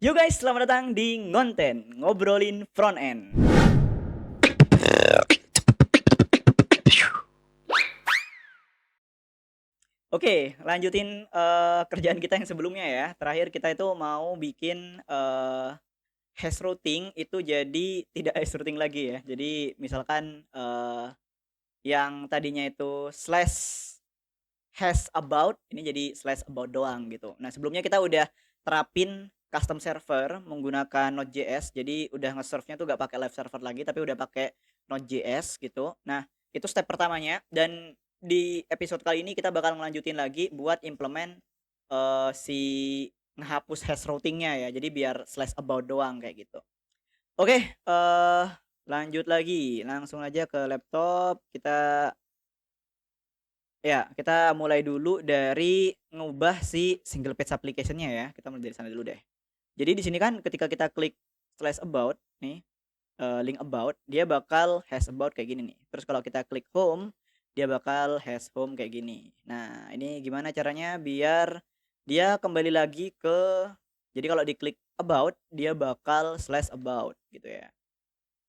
Yo guys, selamat datang di Ngonten, ngobrolin front end. Oke, lanjutin kerjaan kita yang sebelumnya ya. Terakhir kita itu mau bikin hash routing itu jadi tidak hash routing lagi ya. Jadi misalkan yang tadinya itu slash hash about ini jadi slash about doang gitu. Nah, sebelumnya kita udah terapin custom server menggunakan Node.js. Jadi udah nge-serve-nya tuh gak pakai live server lagi tapi udah pakai Node.js gitu. Nah, itu step pertamanya dan di episode kali ini kita bakal ngelanjutin lagi buat implement si ngehapus hash routingnya ya. Jadi biar slash about doang kayak gitu. Oke, lanjut lagi. Langsung aja ke laptop. Kita mulai dulu dari ngubah si single page application-nya ya. Kita mulai dari sana dulu deh. Jadi di sini kan ketika kita klik slash about nih, link about, dia bakal hash about kayak gini nih. Terus kalau kita klik home, dia bakal hash home kayak gini. Nah, ini gimana caranya biar dia kembali lagi ke, jadi kalau diklik about, dia bakal slash about gitu ya.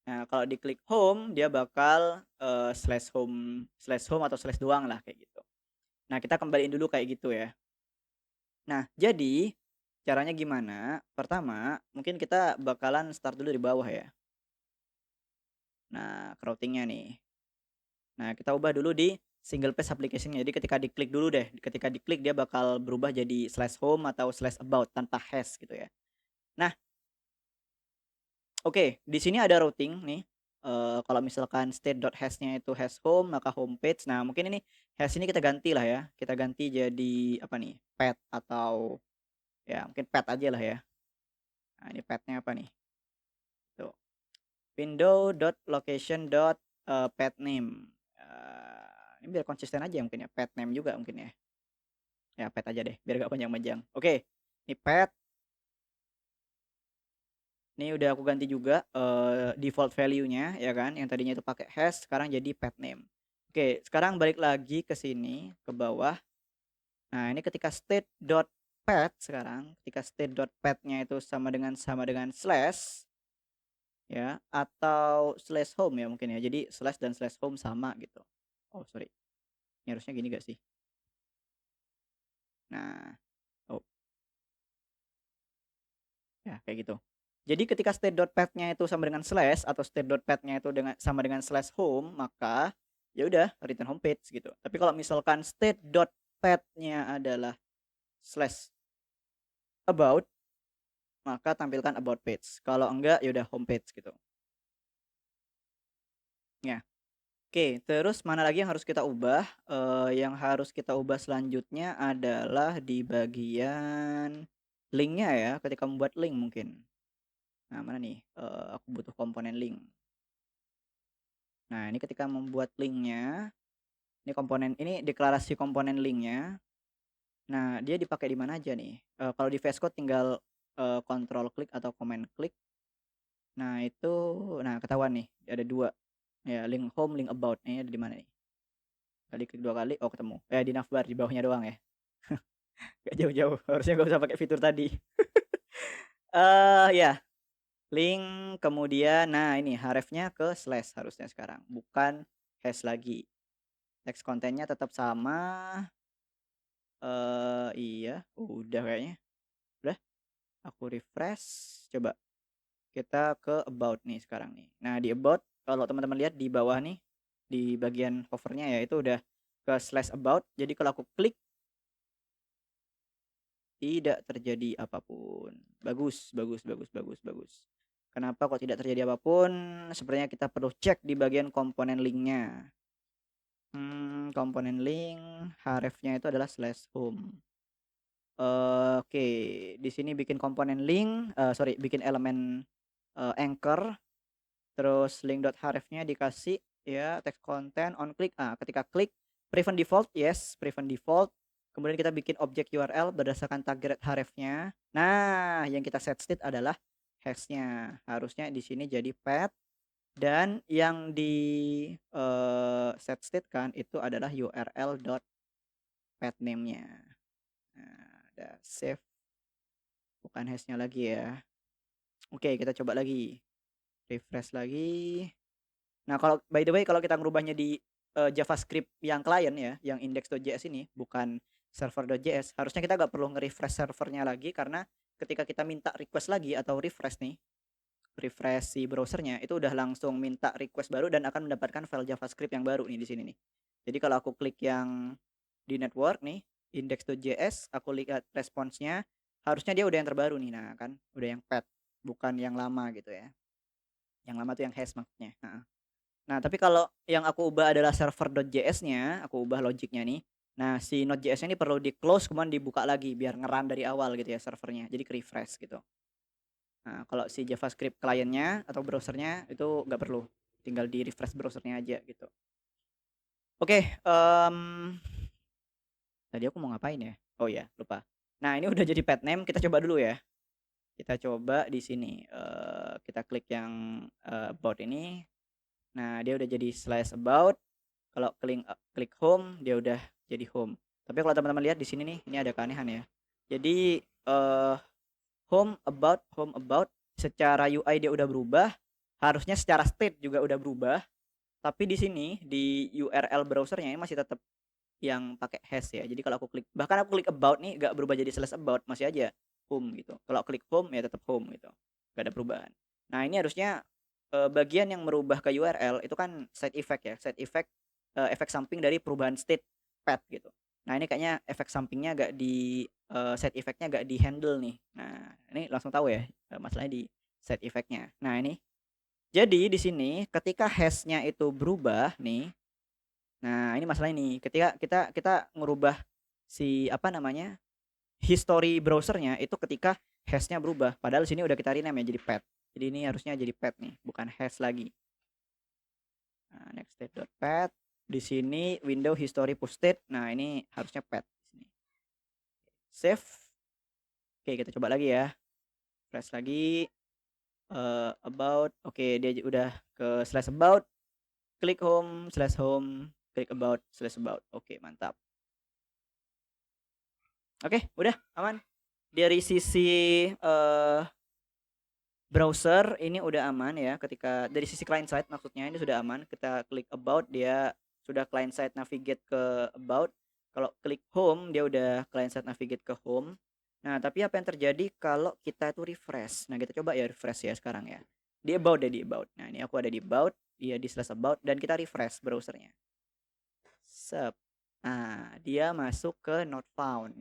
Nah, kalau diklik home, dia bakal slash home atau slash doang lah kayak gitu. Nah, kita kembaliin dulu kayak gitu ya. Nah, jadi caranya gimana? Pertama, mungkin kita bakalan start dulu di bawah ya. Nah, routingnya nih. Nah, kita ubah dulu di single page application-nya. Jadi ketika diklik dulu deh. Ketika diklik dia bakal berubah jadi slash home atau slash about tanpa hash gitu ya. Nah, oke, di sini ada routing nih. Kalau misalkan state.hash-nya itu hash home, maka homepage. Nah, mungkin ini hash ini kita ganti lah ya. Kita ganti jadi apa nih? Pet atau ya mungkin pet aja lah ya. Nah, ini petnya apa nih? Tuh. Window.location.pet name. Ini biar konsisten aja mungkin ya. Pet name juga mungkin ya. Ya, pet aja deh biar gak panjang-panjang. Oke. Ini pet. Ini udah aku ganti juga default value-nya ya kan. Yang tadinya itu pakai hash sekarang jadi pet name. Oke, sekarang balik lagi ke sini ke bawah. Nah, ini ketika state.pet sekarang, ketika state.pet-nya itu sama dengan slash ya atau slash home ya mungkin ya. Jadi slash dan slash home sama gitu. Oh, sorry. Ini harusnya gini gak sih? Nah, oh ya kayak gitu. Jadi ketika state.path-nya itu sama dengan slash atau state.path-nya itu sama dengan slash home, maka ya udah return home page gitu. Tapi kalau misalkan state.path-nya adalah slash about, maka tampilkan about page. Kalau enggak ya udah home page gitu. Ya. Oke, terus mana lagi yang harus kita ubah? Yang harus kita ubah selanjutnya adalah di bagian linknya ya, ketika membuat link mungkin. Nah, mana nih? Aku butuh komponen link. Nah, ini ketika membuat linknya, ini komponen ini deklarasi komponen linknya. Nah, dia dipakai di mana aja nih? Kalau di VS Code tinggal control klik atau command klik. Nah, itu ketahuan nih, ada dua. Ya, link home, link about. Ini ada di mana nih? Kali klik dua kali, oh ketemu. Di navbar di bawahnya doang ya. Gak jauh-jauh. Harusnya gak usah pakai fitur tadi. Ya, link kemudian ini hrefnya ke slash harusnya sekarang, bukan hash lagi. Teks kontennya tetap sama. Iya, udah kayaknya. Udah, aku refresh. Coba kita ke about nih sekarang nih. Nah, di about kalau teman-teman lihat di bawah nih, di bagian hovernya ya itu udah ke slash about. Jadi kalau aku klik tidak terjadi apapun. Bagus, bagus, bagus, bagus, bagus. Kenapa kok tidak terjadi apapun? Sebenarnya kita perlu cek di bagian komponen linknya. Komponen link hrefnya itu adalah slash home. Oke, di sini bikin komponen link, bikin elemen anchor, terus link.href-nya dikasih ya text content on click. Ketika klik prevent default, yes, prevent default. Kemudian kita bikin objek URL berdasarkan target href-nya. Nah, yang kita set state adalah hash-nya. Harusnya di sini jadi path dan yang di set state kan itu adalah url.path name-nya. Nah, ada save. bukan hashnya lagi ya. Oke, kita coba lagi, refresh lagi. Nah, kalau by the way kalau kita ngerubahnya di, JavaScript yang client ya, yang index.js ini, bukan server.js, harusnya kita nggak perlu nge-refresh servernya lagi karena ketika kita minta request lagi atau refresh nih, refresh si browsernya, itu udah langsung minta request baru dan akan mendapatkan file JavaScript yang baru nih di sini nih. Jadi kalau aku klik yang di network nih, index.js, aku lihat responsnya, harusnya dia udah yang terbaru nih. Nah kan, udah yang pet, bukan yang lama gitu ya. Yang lama tuh yang hash maksudnya, heeh. Nah, tapi kalau yang aku ubah adalah server.js-nya, aku ubah logiknya nih. Nah, si Node.js-nya ini perlu di-close kemudian dibuka lagi biar nge-run dari awal gitu ya servernya, jadi ke-refresh gitu. Nah, kalau si JavaScript client-nya atau browsernya itu nggak perlu, tinggal di-refresh browsernya aja gitu. Oke, tadi aku mau ngapain ya? Oh iya, lupa. Nah, ini udah jadi pet name, kita coba dulu ya. Kita coba di sini, kita klik yang, about ini. Nah, dia udah jadi slash about. Kalau klik home, dia udah jadi home. Tapi kalau teman-teman lihat di sini nih, ini ada keanehan ya. Jadi, home about, secara UI dia udah berubah, harusnya secara state juga udah berubah, tapi di sini, di URL browsernya ini masih tetap yang pakai hash ya. Jadi kalau aku klik bahkan aku klik about nih nggak berubah jadi slash about, masih aja home gitu. Kalau klik home ya tetap home gitu, nggak ada perubahan. Nah ini harusnya, bagian yang merubah ke URL itu kan side effect ya, side effect, efek samping dari perubahan state path gitu. Nah ini kayaknya efek sampingnya nggak side effect-nya nggak di-handle nih. Nah ini langsung tahu ya, masalahnya di side effect-nya. Nah ini, jadi di sini ketika hash-nya itu berubah nih. Nah, ini masalah ini, ketika kita ngerubah si, apa namanya, history browsernya itu ketika hash-nya berubah, padahal sini udah kita rename ya jadi path. Jadi ini harusnya jadi path nih, bukan hash lagi. Nah, next state.path, di sini window history posted, nah ini harusnya path di sini. Save. Oke, kita coba lagi ya. Refresh lagi, about, oke dia udah ke slash about, klik home, slash home, klik about, slash about. Oke, mantap. Oke, udah aman. Dari sisi, browser ini udah aman ya, ketika dari sisi client side maksudnya ini sudah aman, kita klik about dia sudah client side navigate ke about, kalau klik home dia udah client side navigate ke home. Nah, tapi apa yang terjadi kalau kita itu refresh? Nah, kita coba ya refresh ya sekarang ya. Di about deh, di about. Nah, ini aku ada di about, dia di slash about dan kita refresh browsernya. Sep. Nah, dia masuk ke not found.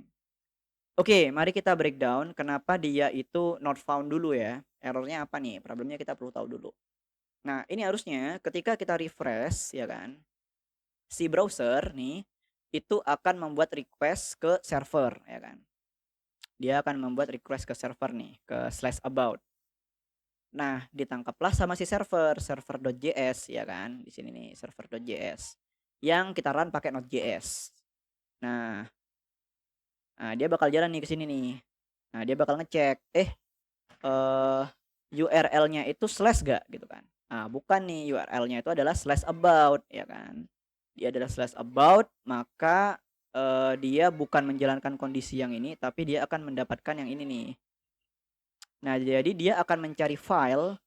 Oke, mari kita breakdown kenapa dia itu not found dulu ya. Errornya apa nih? Problemnya kita perlu tahu dulu. Nah, ini harusnya ketika kita refresh ya kan, si browser nih itu akan membuat request ke server ya kan. Dia akan membuat request ke server nih, ke slash about. Nah, ditangkaplah sama si server.js ya kan. Di sini nih server.js yang kita run pakai Node.js. Nah, dia bakal jalan nih ke sini nih. Nah, dia bakal ngecek, eee, URL-nya itu slash gak gitu kan. Nah, bukan nih, URL-nya itu adalah slash about ya kan. Dia adalah slash about, maka, dia bukan menjalankan kondisi yang ini, tapi dia akan mendapatkan yang ini nih. Nah, jadi dia akan mencari file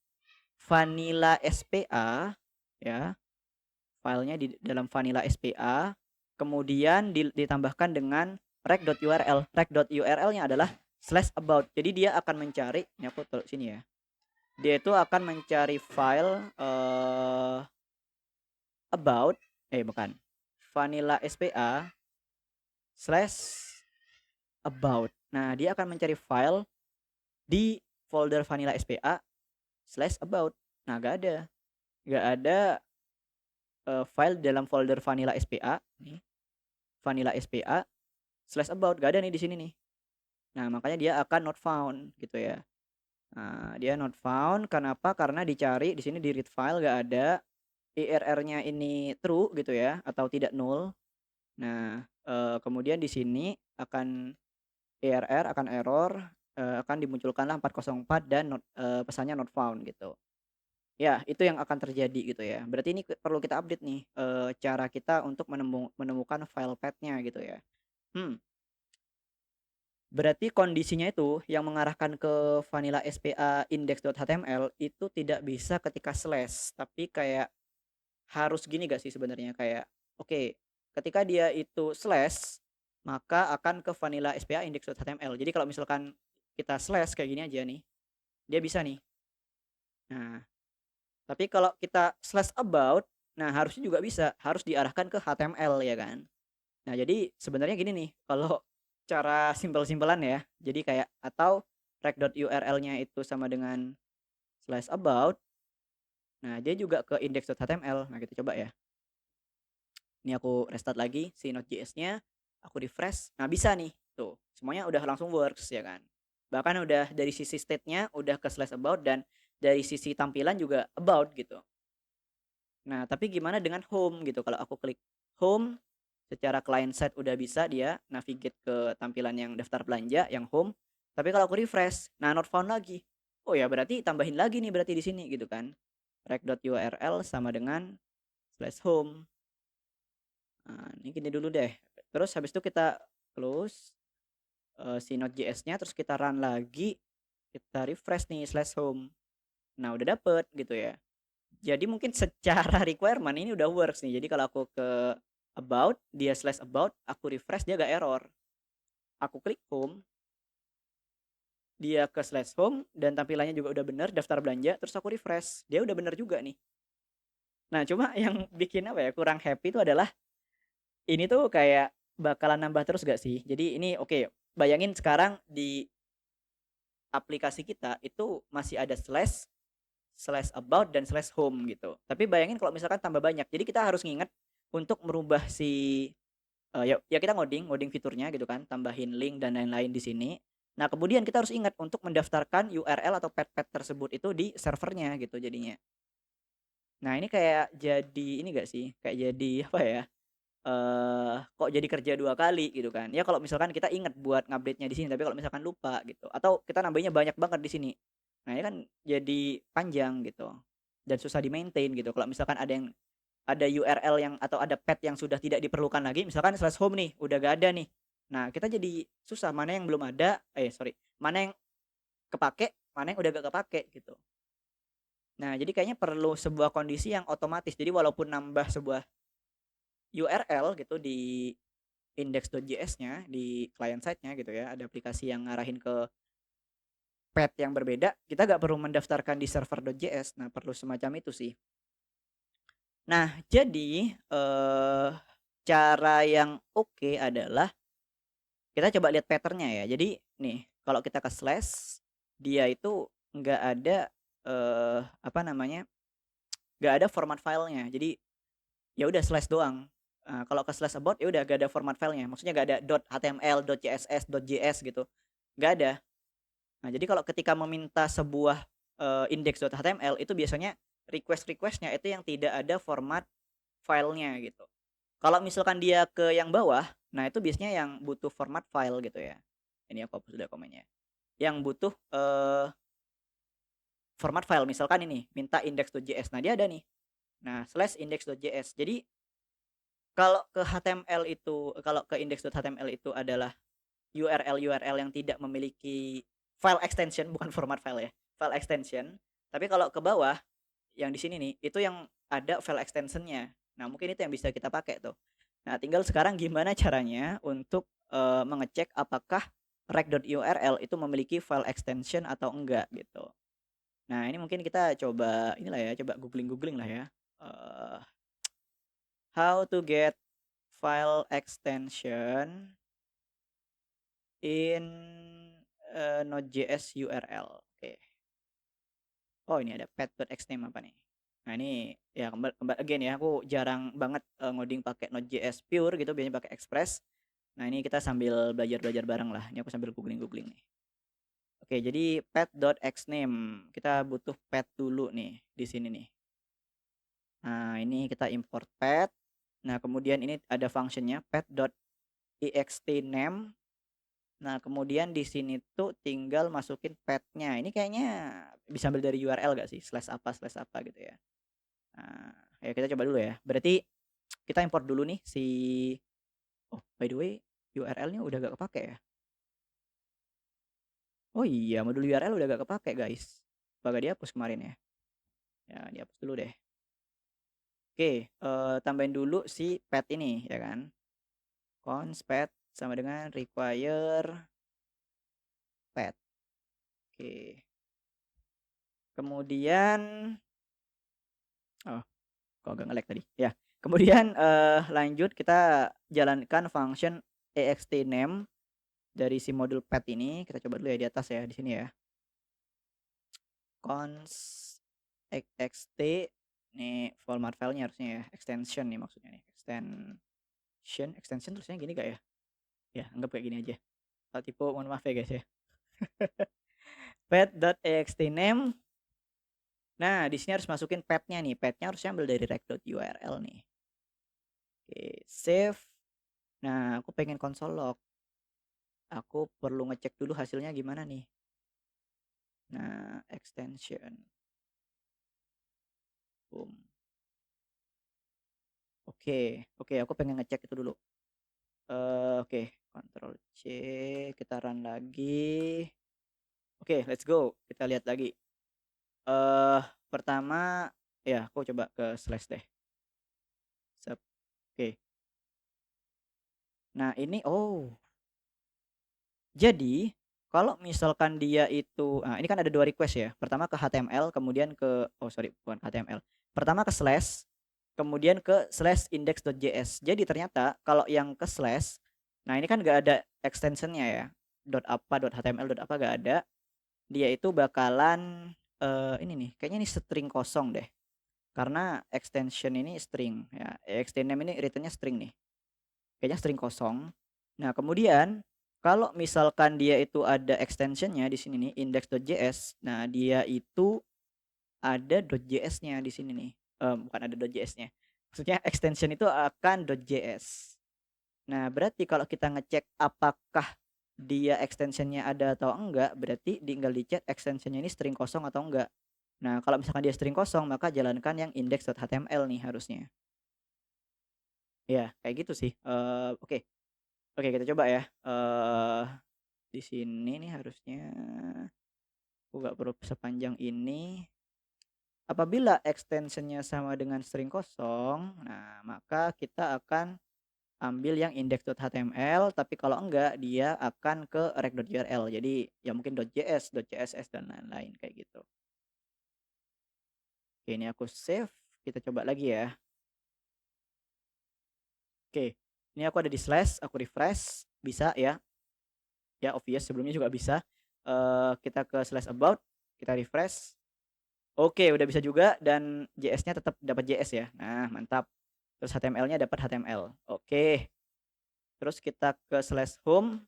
vanilla SPA ya, filenya di dalam vanilla SPA, kemudian ditambahkan dengan rec.url. Rec.url-nya adalah slash about. Jadi dia akan mencari, ini aku taruh sini ya. Dia itu akan mencari file, about, bukan, vanilla SPA slash about. Nah, dia akan mencari file di folder vanilla SPA slash about. Nah, nggak ada file dalam folder vanilla SPA nih, vanilla SPA slash about, nggak ada nih di sini nih. Nah, makanya dia akan not found gitu ya. Nah, dia not found kenapa? Karena dicari di sini di read file nggak ada, IRR-nya ini true gitu ya atau tidak null. Nah, kemudian di sini akan IRR akan error, akan dimunculkanlah 404 dan pesannya not found gitu. Ya, itu yang akan terjadi gitu ya. Berarti ini perlu kita update nih, cara kita untuk menemukan file path-nya gitu ya. Hmm, Berarti kondisinya itu yang mengarahkan ke vanilla SPA index.html itu tidak bisa ketika slash, tapi kayak harus gini gak sih sebenarnya kayak, oke, ketika dia itu slash, maka akan ke vanilla SPA index.html. Jadi kalau misalkan kita slash kayak gini aja nih, dia bisa nih. Nah, tapi kalau kita slash about, nah harusnya juga bisa, harus diarahkan ke HTML ya kan. Nah, jadi sebenarnya gini nih, kalau cara simpel-simpelan ya, jadi kayak atau rec.url-nya itu sama dengan slash about, nah dia juga ke index.html. Nah, kita coba ya. Ini aku restart lagi si Node.js-nya, aku refresh. Nah, bisa nih. Tuh, semuanya udah langsung works ya kan. Bahkan udah dari sisi state-nya udah ke slash about dan dari sisi tampilan juga about gitu. Nah, tapi gimana dengan home gitu? Kalau aku klik home, secara client side udah bisa dia navigate ke tampilan yang daftar belanja, yang home. Tapi kalau aku refresh, nah not found lagi. Oh ya berarti tambahin lagi nih berarti di sini gitu kan. Rec.url sama dengan slash home. Nah, ini gini dulu deh. Terus habis itu kita close si Node.js-nya, terus kita run lagi, kita refresh nih slash home. Nah udah dapet gitu ya. Jadi mungkin secara requirement ini udah works nih. Jadi kalau aku ke about, dia slash about, aku refresh dia gak error. Aku klik home, dia ke slash home dan tampilannya juga udah bener daftar belanja, terus aku refresh, dia udah bener juga nih. Nah, cuma yang bikin apa ya, kurang happy itu adalah ini tuh kayak bakalan nambah terus gak sih? Jadi ini oke, bayangin sekarang di aplikasi kita itu masih ada slash, slash about dan slash home gitu. Tapi bayangin kalau misalkan tambah banyak. Jadi kita harus nginget untuk merubah si ya kita ngoding fiturnya gitu kan, tambahin link dan lain-lain di sini. Nah, kemudian kita harus ingat untuk mendaftarkan URL atau path tersebut itu di servernya gitu jadinya. Nah, ini kayak jadi ini gak sih, kayak jadi apa ya, kok jadi kerja 2 kali gitu kan. Ya kalau misalkan kita ingat buat ngupdate-nya di sini, tapi kalau misalkan lupa gitu, atau kita nambahinnya banyak banget di sini. Nah, ini kan jadi panjang gitu dan susah di-maintain gitu. Kalau misalkan ada URL yang atau ada path yang sudah tidak diperlukan lagi, misalkan slash home nih, udah gak ada nih. Nah, kita jadi susah mana yang belum ada, sorry, mana yang kepake, mana yang udah gak kepake gitu. Nah, jadi kayaknya perlu sebuah kondisi yang otomatis. Jadi walaupun nambah sebuah URL gitu di index.js-nya, di client side-nya gitu ya, ada aplikasi yang ngarahin ke path yang berbeda, kita gak perlu mendaftarkan di server.js. Nah, perlu semacam itu sih. Nah, jadi cara yang oke adalah kita coba lihat pattern-nya ya. Jadi nih, kalau kita ke slash, dia itu nggak ada apa namanya, nggak ada format filenya. Jadi ya udah slash doang. Kalau ke slash about ya udah gak ada format filenya. Maksudnya gak ada .html, .css, .js gitu. Nggak ada. Nah, jadi kalau ketika meminta sebuah index.html itu biasanya request-requestnya itu yang tidak ada format filenya gitu. Kalau misalkan dia ke yang bawah, nah itu biasanya yang butuh format file gitu ya. Ini aku hapus udah komennya. Yang butuh format file misalkan ini minta index.js. Nah, dia ada nih. Nah, slash index.js. Jadi kalau ke HTML itu kalau ke index.html itu adalah URL yang tidak memiliki file extension bukan format file ya. File extension. Tapi kalau ke bawah yang di sini nih itu yang ada file extensionnya. Nah, mungkin itu yang bisa kita pakai tuh. Nah, tinggal sekarang gimana caranya untuk mengecek apakah rec.url itu memiliki file extension atau enggak gitu. Nah, ini mungkin kita coba inilah ya, coba googling-googling lah ya. Eh, how to get file extension in Node.js URL. Oke. Oh, ini ada path.xname apa nih? Nah, ini ya kembali again ya, aku jarang banget ngoding pakai Node.js pure gitu, biasanya pakai Express. Nah, ini kita sambil belajar-belajar bareng lah. Ini aku sambil googling-googling nih. Oke, jadi path.xname. Kita butuh path dulu nih di sini nih. Nah, ini kita import path. Nah, kemudian ini ada functionnya path.extname. Nah, kemudian di sini tuh tinggal masukin path-nya. Ini kayaknya bisa ambil dari URL gak sih? Slash apa gitu ya. Nah, ya kita coba dulu ya. Berarti kita import dulu nih si oh by the way URL-nya udah gak kepake ya. Oh iya, modul URL udah gak kepake, guys. Apa gak dihapus kemarin ya? Ya, dihapus dulu deh. Oke, tambahin dulu si path ini, ya kan. Const path sama dengan require path. Oke. Kemudian oh, kok agak nge-lag tadi? Ya. Kemudian, lanjut kita jalankan function extName dari si modul path ini. Kita coba dulu ya di atas ya, di sini ya. Const ext nih format filenya harusnya ya, extension nih maksudnya nih, extension tulisannya gini gak ya? Ya anggap kayak gini aja. Kalau tipe mohon maaf ya guys ya. Path.extName. Nah, di sini harus masukin path-nya nih. Path-nya harus ambil dari rect.url nih. Oke, save. Nah, aku pengen console log. Aku perlu ngecek dulu hasilnya gimana nih. Nah, extension. Boom. Oke, oke, aku pengen ngecek itu dulu. Oke, Ctrl C, kita run lagi. Oke, let's go. Kita lihat lagi. Pertama ya aku coba ke slash deh. Sep. Oke. Nah, ini jadi kalau misalkan dia itu ini kan ada 2 request ya. Pertama ke HTML, kemudian ke sorry, bukan HTML. Pertama ke slash, kemudian ke slash index.js. Jadi ternyata kalau yang ke slash, nah ini kan nggak ada extensionnya ya. Apa, .html, apa nggak ada. Dia itu bakalan ini nih, kayaknya ini string kosong deh. Karena extension ini string ya. Extend name ini returnnya string nih. Kayaknya string kosong. Nah, kemudian kalau misalkan dia itu ada extensionnya di sini nih index.js. Nah, dia itu ada .js-nya di sini nih. Bukan ada .js-nya. Maksudnya extension itu akan .js. Nah, berarti kalau kita ngecek apakah dia extensionnya ada atau enggak, berarti tinggal dicek extensionnya ini string kosong atau enggak. Nah, kalau misalkan dia string kosong, maka jalankan yang index.html nih harusnya. Ya, kayak gitu sih. Oke. Oke, kita coba ya. Di sini nih harusnya aku nggak perlu sepanjang ini. Apabila extensionnya sama dengan string kosong, nah maka kita akan ambil yang index.html, tapi kalau enggak dia akan ke rect.url. Jadi ya mungkin .js, .css dan lain-lain kayak gitu. Oke, ini aku save. Kita coba lagi ya. Oke, ini aku ada di slash, aku refresh, bisa ya. Ya obvious sebelumnya juga bisa. Kita ke slash about, kita refresh. Oke, udah bisa juga dan JS-nya tetap dapat JS ya. Nah, mantap. Terus HTML-nya dapat HTML. Oke. Terus kita ke slash home.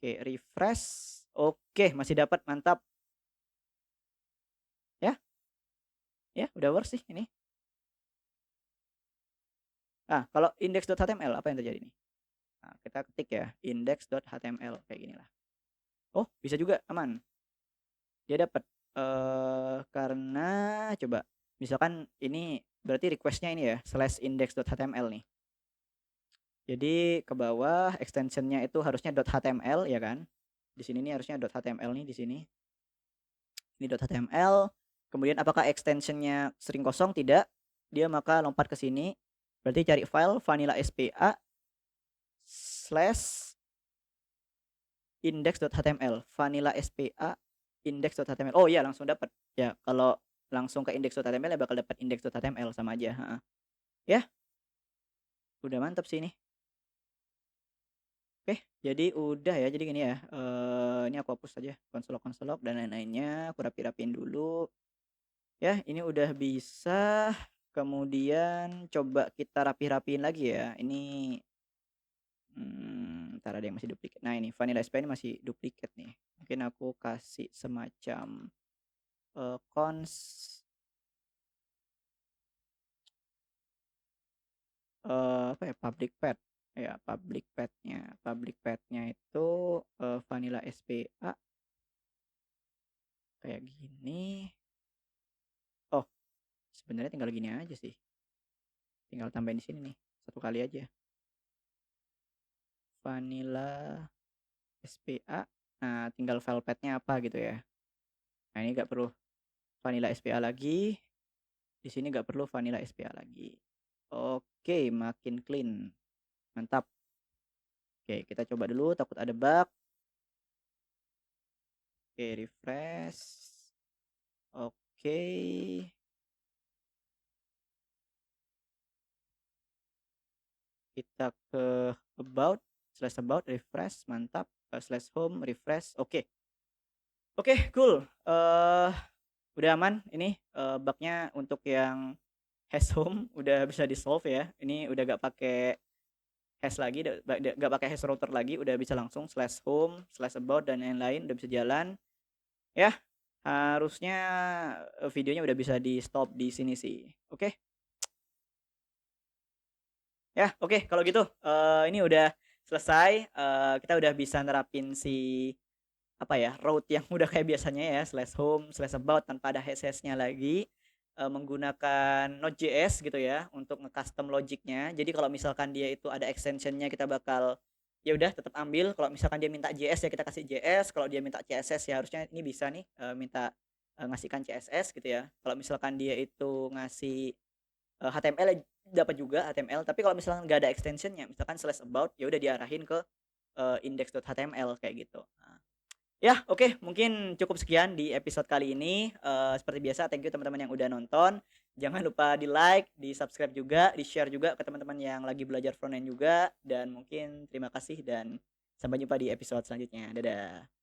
Oke, refresh. Oke, masih dapat, mantap. Ya, ya udah works sih ini. Nah, kalau index.html apa yang terjadi nih? Nah, kita ketik ya, index.html kayak gini lah. Oh, bisa juga, aman. Dia dapat karena coba misalkan ini berarti request-nya ini ya, slash index.html nih. Jadi ke bawah extensionnya itu harusnya .html ya kan. Di sini nih harusnya .html nih di sini. Ini .html. Kemudian apakah extensionnya string kosong? Tidak. Dia maka lompat ke sini. Berarti cari file vanilla spa slash index.html. Vanilla spa index.html. Oh iya langsung dapat. Ya kalau langsung ke index.html ya bakal dapat index.html sama aja. Ya udah mantap sih ini. Oke, jadi udah ya. Jadi gini ya. Ini aku hapus aja konsolok dan lain-lainnya. Aku rapi-rapiin dulu. Ya, ini udah bisa. Kemudian coba kita rapi-rapiin lagi ya. Ini entar ada yang masih duplikat. Nah, ini Vanilla SPA ini masih duplikat nih. Mungkin aku kasih semacam cons apa ya public path. Ya, public path-nya. Public path-nya itu Vanilla SPA kayak gini. Oh, sebenarnya tinggal gini aja sih. Tinggal tambahin di sini nih. Satu kali aja. Vanilla SPA. Nah, tinggal file path-nya apa gitu ya. Nah, ini nggak perlu vanilla SPA lagi, di sini nggak perlu vanilla SPA lagi. Oke, makin clean, mantap. Oke, kita coba dulu takut ada bug. Oke, refresh. Oke. Kita ke about, refresh, mantap, slash home, refresh, oke. Oke, cool, udah aman ini, bug-nya untuk yang hash home udah bisa di-solve ya. Ini udah gak pakai hash lagi, gak pakai hash router lagi, udah bisa langsung slash home, slash about, dan lain-lain, udah bisa jalan. Ya, harusnya, videonya udah bisa di-stop di sini sih, oke? Ya, oke kalau gitu, ini udah selesai, kita udah bisa nerapin si, apa ya, route yang udah kayak biasanya ya, slash home, slash about tanpa ada hash-hash-nya lagi, menggunakan Node.js gitu ya, untuk nge-custom logic-nya. Jadi kalau misalkan dia itu ada extension-nya kita bakal, ya udah tetap ambil, kalau misalkan dia minta JS ya kita kasih JS, kalau dia minta CSS ya harusnya ini bisa nih, minta, ngasihkan CSS gitu ya. Kalau misalkan dia itu ngasih HTML ya dapat juga HTML, tapi kalau misalkan nggak ada extension-nya, misalkan slash about, ya udah diarahin ke, index.html kayak gitu. Nah, ya oke, mungkin cukup sekian di episode kali ini, seperti biasa thank you teman-teman yang udah nonton. Jangan lupa di-like, di-subscribe juga, di-share juga ke teman-teman yang lagi belajar frontend juga, dan mungkin terima kasih dan sampai jumpa di episode selanjutnya. Dadah.